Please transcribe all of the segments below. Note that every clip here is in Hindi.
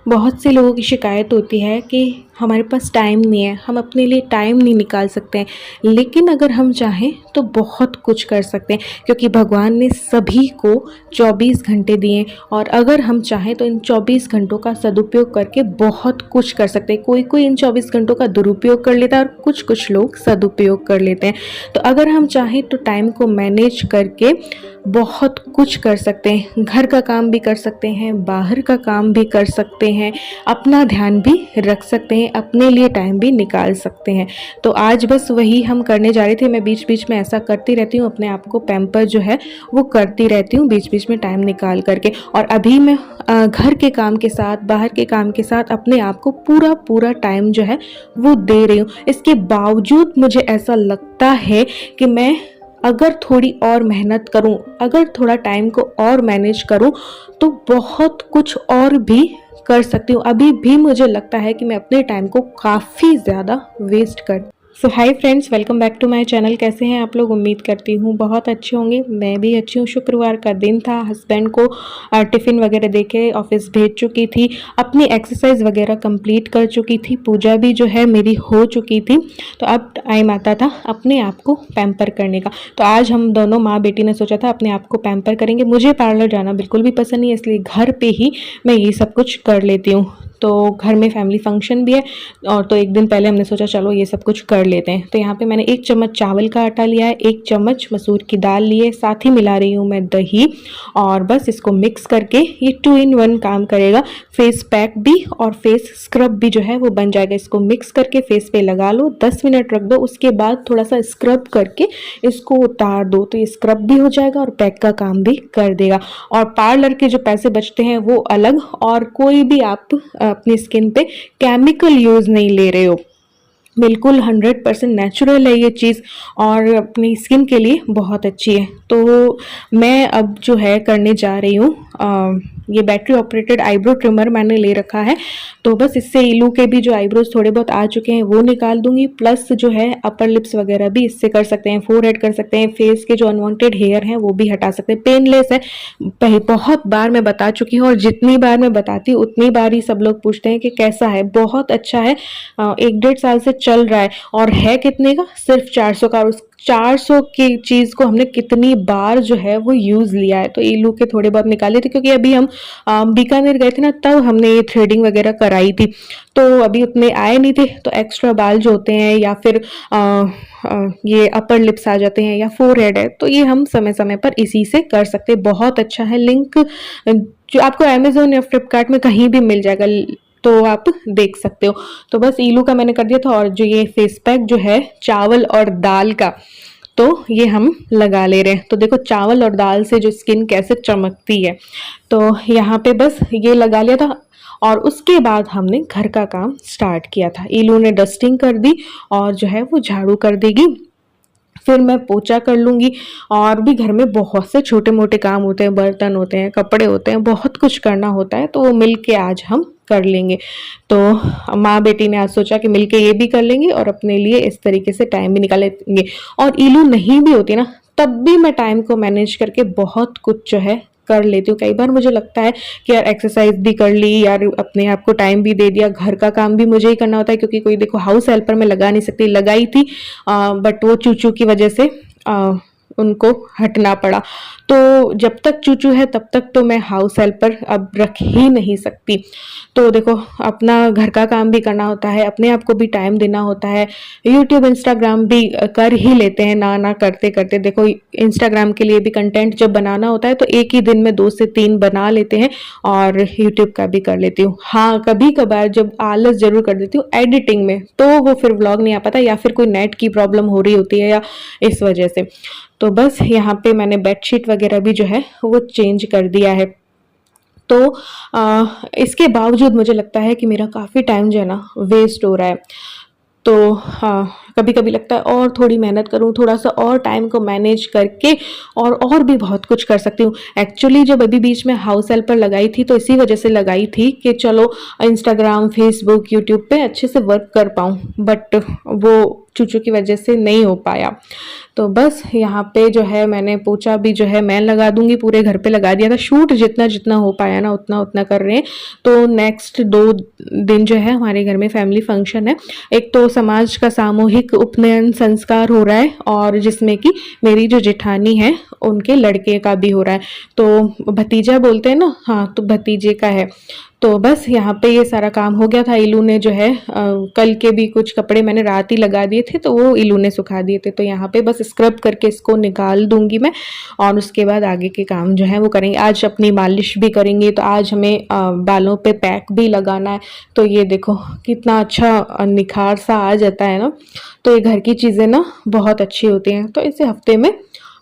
बहुत से लोगों की शिकायत होती है कि हमारे पास टाइम नहीं है, हम अपने लिए टाइम नहीं निकाल सकते हैं। लेकिन अगर हम चाहें तो बहुत कुछ कर सकते हैं, क्योंकि भगवान ने सभी को 24 घंटे दिए और अगर हम चाहें तो इन 24 घंटों का सदुपयोग करके बहुत कुछ कर सकते हैं। कोई कोई इन 24 घंटों का दुरुपयोग कर लेता है और कुछ कुछ लोग सदुपयोग कर लेते हैं। तो अगर हम चाहें तो टाइम को मैनेज करके बहुत कुछ कर सकते हैं। घर का काम भी कर सकते हैं, बाहर का काम भी कर सकते हैं, अपना ध्यान भी रख सकते हैं, अपने लिए टाइम भी निकाल सकते हैं। तो आज बस वही हम करने जा रहे थे। मैं बीच बीच में ऐसा करती रहती हूँ, अपने आप को पैम्पर जो है वो करती रहती हूँ बीच बीच में टाइम निकाल करके। और अभी मैं घर के काम के साथ, बाहर के काम के साथ अपने आप को पूरा पूरा टाइम जो है वो दे रही हूँ। इसके बावजूद मुझे ऐसा लगता है कि मैं अगर थोड़ी और मेहनत करूं, अगर थोड़ा टाइम को और मैनेज करूं तो बहुत कुछ और भी कर सकती हूँ। अभी भी मुझे लगता है कि मैं अपने टाइम को काफ़ी ज़्यादा वेस्ट कर। So hi friends, welcome back to my channel. कैसे हैं आप लोग? उम्मीद करती हूँ बहुत अच्छे होंगे। मैं भी अच्छी हूँ। शुक्रवार का दिन था, हस्बैंड को टिफ़िन वगैरह दे के ऑफिस भेज चुकी थी, अपनी एक्सरसाइज वगैरह कंप्लीट कर चुकी थी, पूजा भी जो है मेरी हो चुकी थी। तो अब टाइम आता था अपने आप को पैम्पर करने का। तो आज हम दोनों माँ बेटी ने सोचा था अपने आप को पैम्पर करेंगे। मुझे पार्लर जाना बिल्कुल भी पसंद नहीं है, इसलिए घर पे ही मैं ये सब कुछ कर लेती हूँ। तो घर में फैमिली फंक्शन भी है और तो एक दिन पहले हमने सोचा चलो ये सब कुछ कर लेते हैं। तो यहाँ पे मैंने 1 चम्मच चावल का आटा लिया है, 1 चम्मच मसूर की दाल लिए, साथ ही मिला रही हूँ मैं दही और बस इसको मिक्स करके ये 2 in 1 काम करेगा। फेस पैक भी और फेस स्क्रब भी जो है वो बन जाएगा। इसको मिक्स करके फेस पे लगा लो, 10 मिनट रख दो, उसके बाद थोड़ा सा स्क्रब करके इसको उतार दो तो ये स्क्रब भी हो जाएगा और पैक का काम भी कर देगा। और पार्लर के जो पैसे बचते हैं वो अलग, और कोई भी आप अपनी स्किन पे केमिकल यूज़ नहीं ले रहे हो, बिल्कुल 100% नेचुरल है ये चीज़ और अपनी स्किन के लिए बहुत अच्छी है। तो मैं अब जो है करने जा रही हूँ ये बैटरी ऑपरेटेड आईब्रो ट्रिमर मैंने ले रखा है। तो बस इससे ईलू के भी जो आईब्रोज थोड़े बहुत आ चुके हैं वो निकाल दूंगी, प्लस जो है अपर लिप्स वगैरह भी इससे कर सकते हैं, फोरहेड कर सकते हैं, फेस के जो अनवांटेड हेयर हैं वो भी हटा सकते हैं। पेनलेस है, बहुत बार मैं बता चुकी हूँ और जितनी बार मैं बताती हूँ उतनी बार ही सब लोग पूछते हैं कि कैसा है। बहुत अच्छा है, 1-1.5 साल से चल रहा है और है कितने का? सिर्फ 400 का। और उस 400 की चीज़ को हमने कितनी बार जो है वो यूज़ लिया है। तो ईलू के थोड़े बहुत निकाले थे, क्योंकि अभी हम बीकानेर गए थे ना, तब हमने ये थ्रेडिंग वगैरह कराई थी, तो अभी उतने आए नहीं थे। तो एक्स्ट्रा बाल जो होते हैं या फिर ये अपर लिप्स आ जाते हैं या फोरहेड है, तो ये हम समय समय पर इसी से कर सकते हैं। बहुत अच्छा है। लिंक जो आपको अमेजोन या फ्लिपकार्ट में कहीं भी मिल जाएगा, तो आप देख सकते हो। तो बस ईलू का मैंने कर दिया था। और जो ये फेस पैक जो है चावल और दाल का, तो ये हम लगा ले रहे हैं। तो देखो चावल और दाल से जो स्किन कैसे चमकती है। तो यहाँ पे बस ये लगा लिया था और उसके बाद हमने घर का काम स्टार्ट किया था। ईलू ने डस्टिंग कर दी और जो है वो झाड़ू कर देगी, फिर मैं पोछा कर लूँगी। और भी घर में बहुत से छोटे मोटे काम होते हैं, बर्तन होते हैं, कपड़े होते हैं, बहुत कुछ करना होता है, तो वो मिल के आज हम कर लेंगे। तो माँ बेटी ने आज सोचा कि मिल के ये भी कर लेंगे और अपने लिए इस तरीके से टाइम भी निकालेंगे। और ईलू नहीं भी होती ना, तब भी मैं टाइम को मैनेज करके बहुत कुछ जो है कर लेती हूँ। कई बार मुझे लगता है कि यार एक्सरसाइज भी कर ली, यार अपने आप को टाइम भी दे दिया, घर का काम भी मुझे ही करना होता है, क्योंकि कोई देखो हाउस हेल्पर मैं लगा नहीं सकती। लगाई थी बट वो चूचू की वजह से उनको हटना पड़ा। तो जब तक चूचू है तब तक तो मैं हाउस हेल्पर अब रख ही नहीं सकती। तो देखो अपना घर का काम भी करना होता है, अपने आप को भी टाइम देना होता है, यूट्यूब इंस्टाग्राम भी कर ही लेते हैं ना ना करते करते। देखो इंस्टाग्राम के लिए भी कंटेंट जब बनाना होता है तो एक ही दिन में 2 से 3 बना लेते हैं और यूट्यूब का भी कर लेती हूँ। हाँ, कभी कभार जब आलस जरूर कर देती हूँ एडिटिंग में, तो वो फिर व्लॉग नहीं आ पाता या फिर कोई नेट की प्रॉब्लम हो रही होती है या इस वजह से। तो बस यहाँ पे मैंने बेडशीट वगैरह भी जो है वो चेंज कर दिया है। तो इसके बावजूद मुझे लगता है कि मेरा काफ़ी टाइम जो है ना वेस्ट हो रहा है। तो हाँ, कभी कभी लगता है और थोड़ी मेहनत करूँ, थोड़ा सा और टाइम को मैनेज करके और भी बहुत कुछ कर सकती हूँ। एक्चुअली जब अभी बीच में हाउस हेल्पर लगाई थी तो इसी वजह से लगाई थी कि चलो इंस्टाग्राम, फेसबुक, यूट्यूब पे अच्छे से वर्क कर पाऊँ। बट वो चूचू की वजह से नहीं हो पाया। तो बस यहाँ पे जो है मैंने पोछा भी जो है मैं लगा दूंगी, पूरे घर पे लगा दिया था। शूट जितना जितना हो पाया ना उतना उतना कर रहे हैं। तो नेक्स्ट 2 दिन जो है हमारे घर में फैमिली फंक्शन है। एक तो समाज का सामूहिक उपनयन संस्कार हो रहा है और जिसमें कि मेरी जो जेठानी है उनके लड़के का भी हो रहा है। तो भतीजा बोलते हैं ना, हाँ, तो भतीजे का है। तो बस यहाँ पे ये सारा काम हो गया था। इलू ने जो है कल के भी कुछ कपड़े मैंने रात ही लगा दिए थे, तो वो इलू ने सुखा दिए थे। तो यहाँ पे बस स्क्रब करके इसको निकाल दूंगी मैं और उसके बाद आगे के काम जो है वो करेंगे। आज अपनी मालिश भी करेंगे, तो आज हमें बालों पे पैक भी लगाना है। तो ये देखो कितना अच्छा निखार सा आ जाता है ना। तो ये घर की चीज़ें ना बहुत अच्छी होती हैं। तो इसे हफ्ते में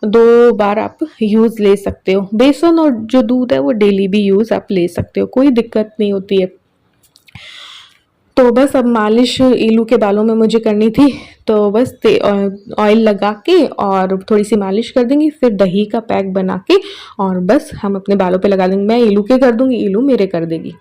2 बार आप यूज़ ले सकते हो। बेसन और जो दूध है वो डेली भी यूज़ आप ले सकते हो, कोई दिक्कत नहीं होती है। तो बस अब मालिश इलू के बालों में मुझे करनी थी, तो बस ऑयल लगा के और थोड़ी सी मालिश कर देंगे, फिर दही का पैक बना के और बस हम अपने बालों पे लगा देंगे। मैं इलू के कर दूंगी, इलू मेरे कर देगी।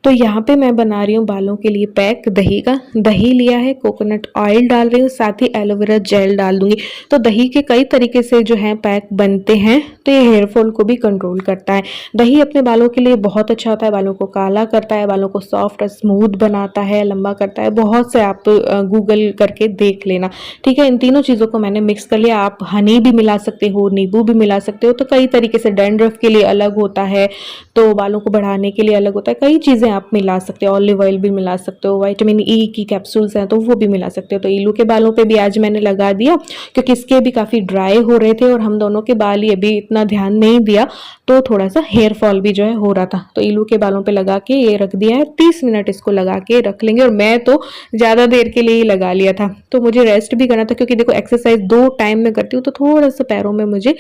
तो यहाँ पे मैं बना रही हूँ बालों के लिए पैक दही का। दही लिया है, कोकोनट ऑयल डाल रही हूँ, साथ ही एलोवेरा जेल डाल दूंगी। तो दही के कई तरीके से जो है पैक बनते हैं, तो ये हेयर फॉल को भी कंट्रोल करता है। दही अपने बालों के लिए बहुत अच्छा होता है, बालों को काला करता है, बालों को सॉफ्ट और स्मूथ बनाता है, लंबा करता है। बहुत से आप गूगल करके देख लेना, ठीक है। इन तीनों चीज़ों को मैंने मिक्स कर लिया। आप हनी भी मिला सकते हो, नींबू भी मिला सकते हो। तो कई तरीके से, डैंड्रफ के लिए अलग होता है, तो बालों को बढ़ाने के लिए अलग होता है। कई चीज़ें आप मिला सकते हो, ऑलिव ऑयल भी मिला सकते हो, विटामिन ई की कैप्सूल्स हैं तो वो भी मिला सकते हो। तो इलू के बालों पे भी आज मैंने लगा दिया, क्योंकि इसके भी काफ़ी ड्राई हो रहे थे और हम दोनों के बाल ही अभी इतना ध्यान नहीं दिया, तो थोड़ा सा हेयर फॉल भी जो है हो रहा था। तो इलू के बालों पे लगा के ये रख दिया है। 30 मिनट इसको लगा के रख लेंगे। और मैं तो ज़्यादा देर के लिए ही लगा लिया था, तो मुझे रेस्ट भी करना था, क्योंकि देखो एक्सरसाइज 2 टाइम में करती हूँ तो थोड़ा सा पैरों में मुझे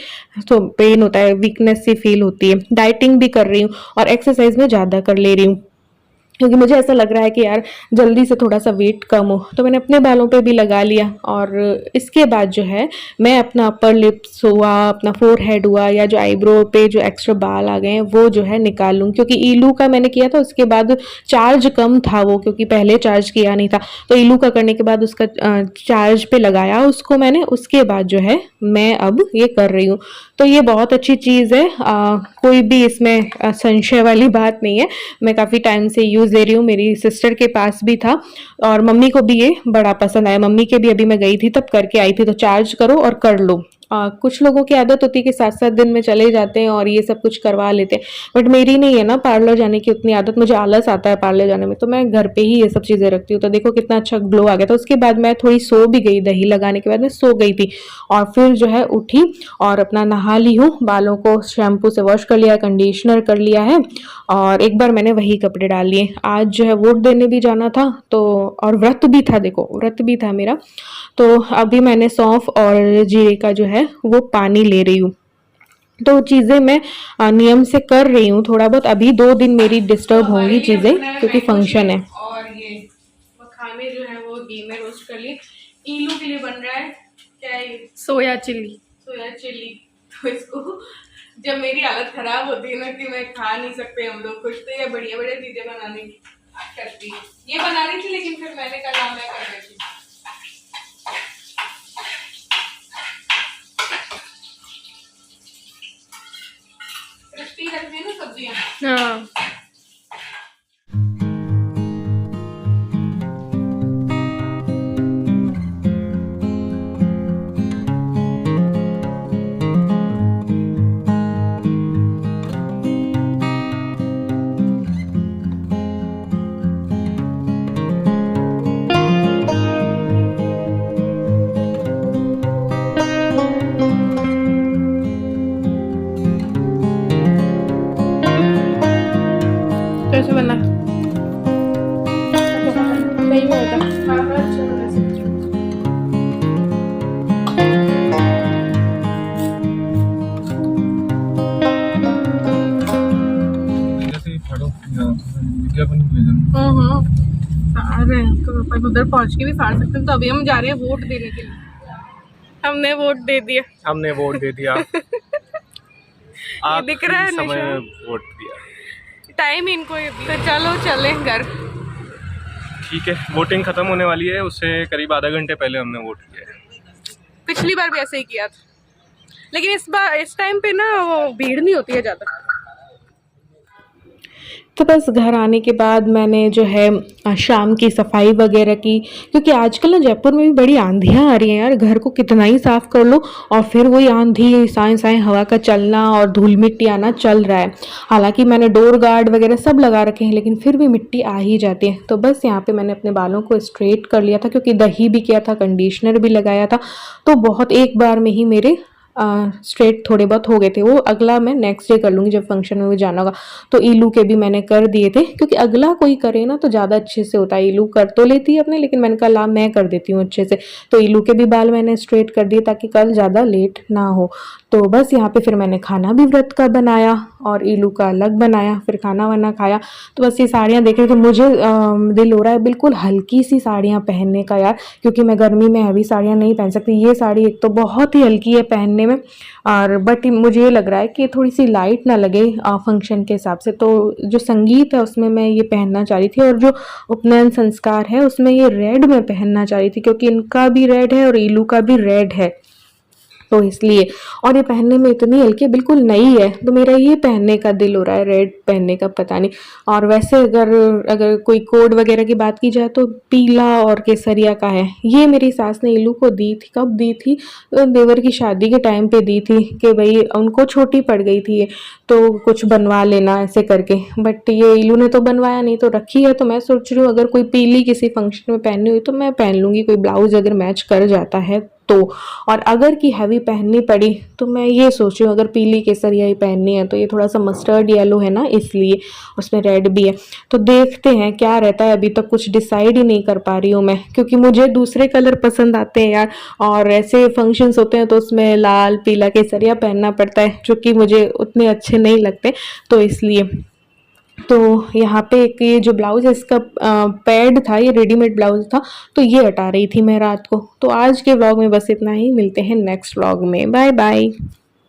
तो पेन होता है, वीकनेस सी फील होती है। डाइटिंग भी कर रही हूँ और एक्सरसाइज में ज़्यादा कर ले रही हूँ, क्योंकि मुझे ऐसा लग रहा है कि यार जल्दी से थोड़ा सा वेट कम हो। तो मैंने अपने बालों पे भी लगा लिया। और इसके बाद जो है मैं अपना अपर लिप्स हुआ, अपना फोरहेड हुआ, या जो आईब्रो पे जो एक्स्ट्रा बाल आ गए हैं वो जो है निकाल लूँ। क्योंकि इलू का मैंने किया था, उसके बाद चार्ज कम था वो, क्योंकि पहले चार्ज किया नहीं था। तो इलू का करने के बाद उसका चार्ज पे लगाया उसको मैंने, उसके बाद जो है मैं अब ये कर रही हूँ। तो ये बहुत अच्छी चीज़ है, कोई भी इसमें संशय वाली बात नहीं है। मैं काफ़ी टाइम से यूज़ ले रही हूँ। मेरी सिस्टर के पास भी था और मम्मी को भी ये बड़ा पसंद आया। मम्मी के भी अभी मैं गई थी तब करके आई थी। तो चार्ज करो और कर लो। कुछ लोगों की आदत होती है कि 7-7 दिन में चले जाते हैं और ये सब कुछ करवा लेते हैं, बट मेरी नहीं है ना पार्लर जाने की उतनी आदत। मुझे आलस आता है पार्लर जाने में, तो मैं घर पे ही ये सब चीज़ें रखती हूँ। तो देखो कितना अच्छा ग्लो आ गया था। उसके बाद मैं थोड़ी सो भी गई, दही लगाने के बाद मैं सो गई थी और फिर जो है उठी और अपना नहा ली हूँ। बालों को शैम्पू से वॉश कर लिया, कंडीशनर कर लिया है और एक बार मैंने वही कपड़े डाल लिए। आज जो है वोट देने भी जाना था, तो और व्रत भी था, देखो व्रत भी था मेरा। तो अभी मैंने सौंफ और जीरे का जो है वो पानी ले रही हूँ। तो चीज़ें मैं नियम से कर रही हूँ थोड़ा बहुत। अभी 2 दिन मेरी डिस्टर्ब होंगी चीज़ें, क्योंकि फंक्शन है। और ये मखाने जो है वो घी में रोस्ट कर लिए। इलू के लिए बन रहा है क्या है, सोया चिल्ली। सोया चिल्ली। तो इसको जब मेरी हालत खराब होती है ना कि मैं खा नहीं सकते हम लोग कुछ, तो ये बढ़िया बढ़िया चीजें बनाने की करती है। ये बना रही थी, लेकिन फिर मैंने कहा मैं कर रही थी। क्रिस्पी रखती है ना सब्जियां। हाँ, कैसे बना? सही में होता। विज्ञापन भेजना। पर उधर पहुंच के भी फाड़ सकते हैं। तो अभी हम जा रहे हैं वोट देने के लिए। हमने वोट दे दिया। हमने वोट दे दिया। ये दिख रहा है समय निशान। वोट दिया। टाइम इनको ये तो चलो चले घर। ठीक है, वोटिंग खत्म होने वाली है, उससे करीब आधा घंटे पहले हमने वोट किया है। पिछली बार भी ऐसे ही किया था, लेकिन इस टाइम पे ना वो भीड़ नहीं होती है ज़्यादा। तो बस घर आने के बाद मैंने जो है शाम की सफाई वगैरह की, क्योंकि आजकल ना जयपुर में भी बड़ी आंधियाँ आ रही हैं यार। घर को कितना ही साफ़ कर लो और फिर वही आंधी, साए साए हवा का चलना और धूल मिट्टी आना चल रहा है। हालांकि मैंने डोर गार्ड वगैरह सब लगा रखे हैं, लेकिन फिर भी मिट्टी आ ही जाती है। तो बस यहाँ पे मैंने अपने बालों को स्ट्रेट कर लिया था, क्योंकि दही भी किया था, कंडीशनर भी लगाया था, तो बहुत एक बार में ही मेरे स्ट्रेट थोड़े बहुत हो गए थे। वो अगला मैं नेक्स्ट डे कर लूँगी जब फंक्शन में भी जाना होगा। तो ईलू के भी मैंने कर दिए थे, क्योंकि अगला कोई करे ना तो ज़्यादा अच्छे से होता है। ईलू कर तो लेती है अपने, लेकिन मैंने कहा ला मैं कर देती हूँ अच्छे से। तो ईलू के भी बाल मैंने स्ट्रेट कर दिए ताकि कल ज़्यादा लेट ना हो। तो बस यहाँ पे फिर मैंने खाना भी व्रत का बनाया और ईलू का अलग बनाया, फिर खाना वाना खाया। तो बस ये साड़ियाँ देख रही थी, मुझे दिल हो रहा है बिल्कुल हल्की सी साड़ियाँ पहनने का यार, क्योंकि मैं गर्मी में हैवी साड़ियाँ नहीं पहन सकती। ये साड़ी एक तो बहुत ही हल्की है पहनने में, और बट मुझे ये लग रहा है कि थोड़ी सी लाइट ना लगे फंक्शन के हिसाब से। तो जो संगीत है उसमें मैं ये पहनना चाह रही थी, और जो उपनयन संस्कार है उसमें ये रेड में पहनना चाह रही थी, क्योंकि इनका भी रेड है और ईलू का भी रेड है, तो इसलिए। और ये पहनने में इतनी हल्की बिल्कुल नई है, तो मेरा ये पहनने का दिल हो रहा है, रेड पहनने का, पता नहीं। और वैसे अगर कोई कोड वगैरह की बात की जाए तो पीला और केसरिया का है। ये मेरी सास ने ईलू को दी थी, कब दी थी, देवर की शादी के टाइम पे दी थी, कि भाई उनको छोटी पड़ गई थी ये, तो कुछ बनवा लेना ऐसे करके। बट ये ईलू ने तो बनवाया नहीं, तो रखी है। तो मैं सोच रही हूँ अगर कोई पीली किसी फंक्शन में पहननी हुई तो मैं पहन लूँगी, कोई ब्लाउज अगर मैच कर जाता है तो। और अगर की हैवी पहननी पड़ी तो मैं ये सोच रही हूँ अगर पीली केसरिया ही पहननी है तो ये थोड़ा सा मस्टर्ड येलो है ना, इसलिए उसमें रेड भी है। तो देखते हैं क्या रहता है, अभी तक कुछ डिसाइड ही नहीं कर पा रही हूँ मैं, क्योंकि मुझे दूसरे कलर पसंद आते हैं यार, और ऐसे फंक्शंस होते हैं तो उसमें लाल पीला केसरिया पहनना पड़ता है, जो कि मुझे उतने अच्छे नहीं लगते, तो इसलिए। तो यहाँ पे एक ये जो ब्लाउज है इसका पैड था, ये रेडीमेड ब्लाउज था, तो ये हटा रही थी मैं रात को। तो आज के व्लॉग में बस इतना ही, मिलते हैं नेक्स्ट व्लॉग में, बाय बाय।